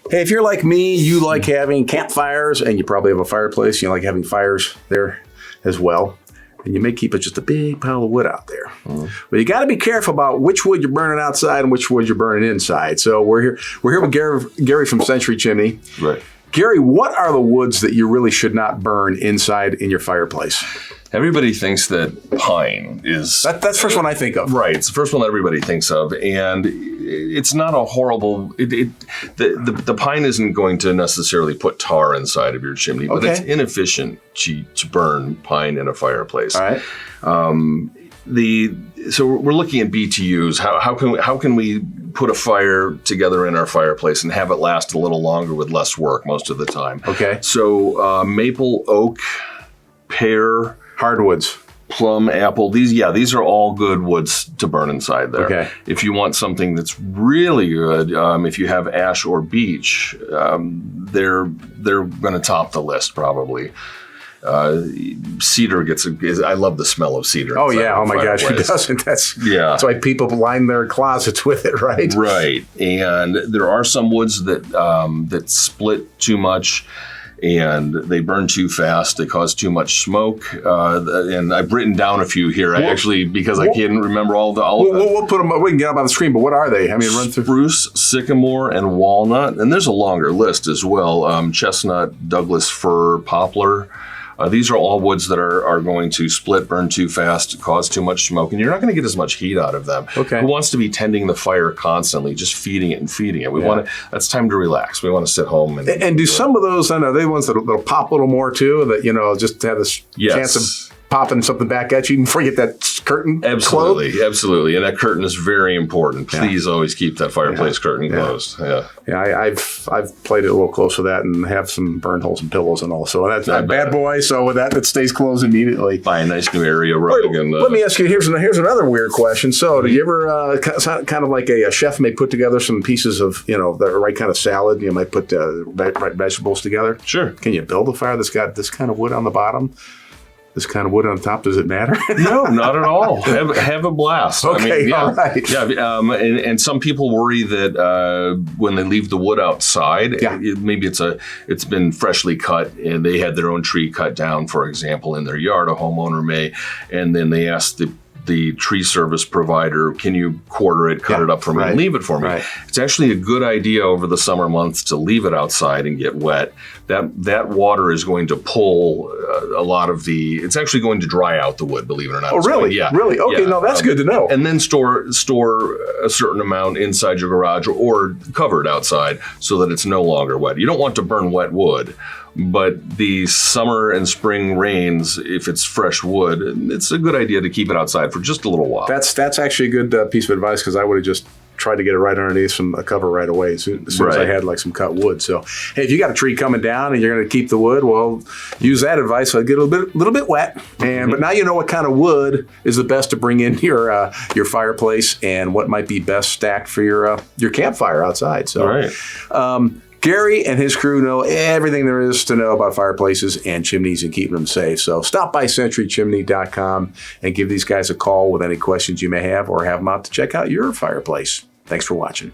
Hey, if you're like me, you like having campfires, and you probably have a fireplace. You like having fires there as well. And you may keep it just a big pile of wood out there. But you got to be careful about which wood you're burning outside and which wood you're burning inside. So we're here with Gary from Century Chimney. Right. Gary, what are the woods that you really should not burn inside in your fireplace? Everybody thinks that pine is... That's the first one I think of. Right. It's the first one that everybody thinks of. And it's not a horrible... The pine isn't going to necessarily put tar inside of your chimney, but it's inefficient to burn pine in a fireplace. All right. So we're looking at BTUs. How can we put a fire together in our fireplace and have it last a little longer with less work most of the time? Okay. So maple, oak, pear... Hardwoods. Plum, apple, these are all good woods to burn inside there. Okay. If you want something that's really good, if you have ash or beech, they're going to top the list probably. Cedar I love the smell of cedar. Oh yeah, oh my gosh, who doesn't? That's why people line their closets with it, right? Right, and there are some woods that split too much. And they burn too fast. They cause too much smoke. And I've written down a few here because I can't remember all of them. We'll put them. We can get them on the screen. But what are they? I mean, run through. Spruce, sycamore, and walnut. And there's a longer list as well. Chestnut, Douglas fir, poplar. These are all woods that are going to split, burn too fast, cause too much smoke, and you're not going to get as much heat out of them. Okay. Who wants to be tending the fire constantly, just feeding it and feeding it? That's time to relax. We want to sit home and do some of those. I know they ones that'll pop a little more too. That just have this chance of popping something back at you before you get that curtain absolutely closed. Absolutely, and that curtain is very important. Please always keep that fireplace curtain closed. I've played it a little close with that and have some burn holes and pillows and all. So that's a bad boy. So with that stays closed immediately. Buy a nice new area rug. Let me ask you. Here's another weird question. So do you ever kind of like a chef may put together some pieces of the right kind of salad? You might put right vegetables together. Sure. Can you build a fire that's got this kind of wood on the bottom? This kind of wood on top, does it matter? No, not at all. Have a blast. Okay, all right. Yeah, and some people worry that when they leave the wood outside, maybe it's been freshly cut and they had their own tree cut down, for example, in their yard. A homeowner may, and then they ask the tree service provider, can you quarter it, cut it up for me, and leave it for me? Right. It's actually a good idea over the summer months to leave it outside and get wet. That water is going to pull a lot of it's actually going to dry out the wood, believe it or not. Oh, really? Really? Okay, no, that's good to know. And then store a certain amount inside your garage or cover it outside so that it's no longer wet. You don't want to burn wet wood. But the summer and spring rains, if it's fresh wood, it's a good idea to keep it outside for just a little while. That's actually a good piece of advice because I would have just tried to get it right underneath a cover right away as soon as I had like some cut wood. So, hey, if you got a tree coming down and you're going to keep the wood, well, use that advice. So get a little bit wet, but now you know what kind of wood is the best to bring in your fireplace and what might be best stacked for your campfire outside. So, Gary and his crew know everything there is to know about fireplaces and chimneys and keeping them safe. So stop by centurychimney.com and give these guys a call with any questions you may have or have them out to check out your fireplace. Thanks for watching.